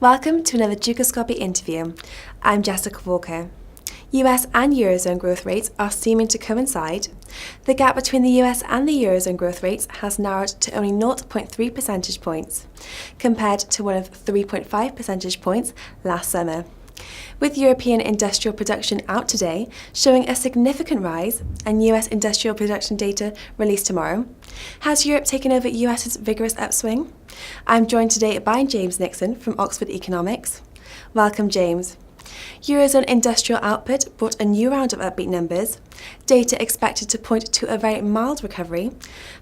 Welcome to another Dukoscopy interview. I'm Jessica Walker. US and Eurozone growth rates are seeming to coincide. The gap between the US and the Eurozone growth rates has narrowed to only 0.3 percentage points, compared to one of 3.5 percentage points last summer. With European industrial production out today, showing a significant rise, and US industrial production data released tomorrow, has Europe taken over US's vigorous upswing? I'm joined today by James Nixon from Oxford Economics. Welcome, James. Eurozone industrial output brought a new round of upbeat numbers, data expected to point to a very mild recovery.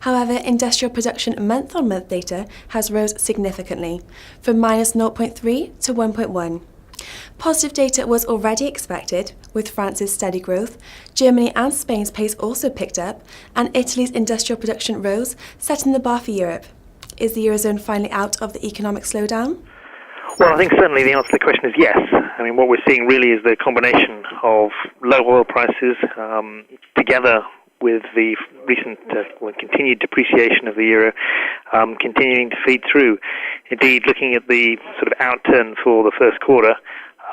However, industrial production month-on-month data has rose significantly, from minus 0.3 to 1.1. Positive data was already expected, with France's steady growth, Germany and Spain's pace also picked up, and Italy's industrial production rose, setting the bar for Europe. Is the Eurozone finally out of the economic slowdown? Well, I think certainly the answer to the question is yes. I mean, what we're seeing really is the combination of low oil prices together with the recent continued depreciation of the euro continuing to feed through. Indeed, looking at the sort of outturn for the first quarter,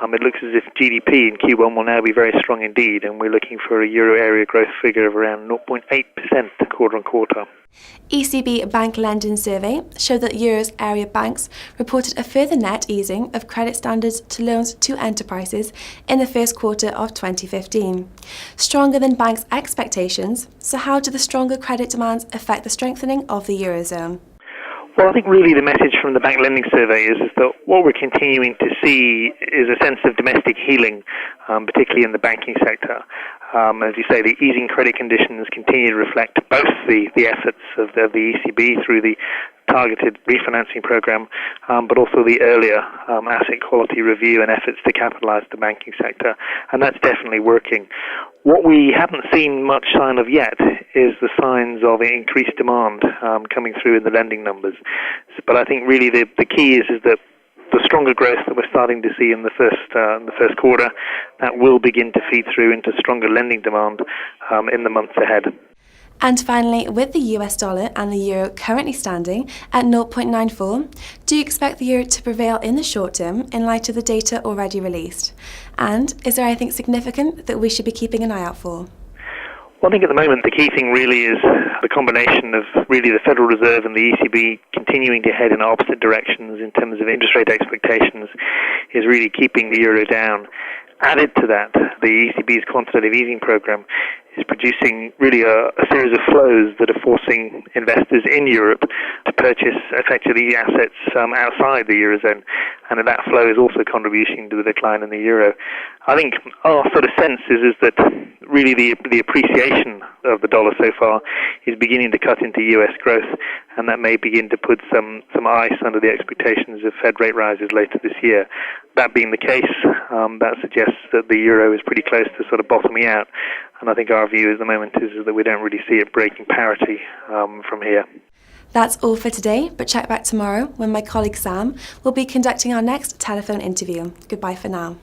it looks as if GDP in Q1 will now be very strong indeed, and we're looking for a euro area growth figure of around 0.8% quarter on quarter. ECB Bank Lending Survey showed that Euro area banks reported a further net easing of credit standards to loans to enterprises in the first quarter of 2015, stronger than banks' expectations. So how do the stronger credit demands affect the strengthening of the Eurozone? Well, I think really the message from the Bank Lending Survey is that what we're continuing to see is a sense of domestic healing, particularly in the banking sector. As you say, the easing credit conditions continue to reflect both the efforts of the ECB through the targeted refinancing program, but also the earlier asset quality review and efforts to capitalize the banking sector, and that's definitely working. What we haven't seen much sign of yet is the signs of increased demand coming through in the lending numbers. But I think really the key is that the stronger growth that we're starting to see in the first quarter, that will begin to feed through into stronger lending demand in the months ahead. And finally, with the US dollar and the euro currently standing at 0.94, do you expect the euro to prevail in the short term in light of the data already released? And is there anything significant that we should be keeping an eye out for? Well, I think at the moment the key thing really is the combination of really the Federal Reserve and the ECB continuing to head in opposite directions in terms of interest rate expectations is really keeping the euro down. Added to that, the ECB's quantitative easing program is producing really a series of flows that are forcing investors in Europe to purchase effectively assets outside the Eurozone, and that flow is also contributing to the decline in the euro. I think our sort of sense is that really the appreciation of the dollar so far is beginning to cut into US growth, and that may begin to put some ice under the expectations of Fed rate rises later this year. That being the case, that suggests that the euro is pretty close to sort of bottoming out, and I think our view at the moment is that we don't really see it breaking parity from here. That's all for today, but check back tomorrow when my colleague Sam will be conducting our next telephone interview. Goodbye for now.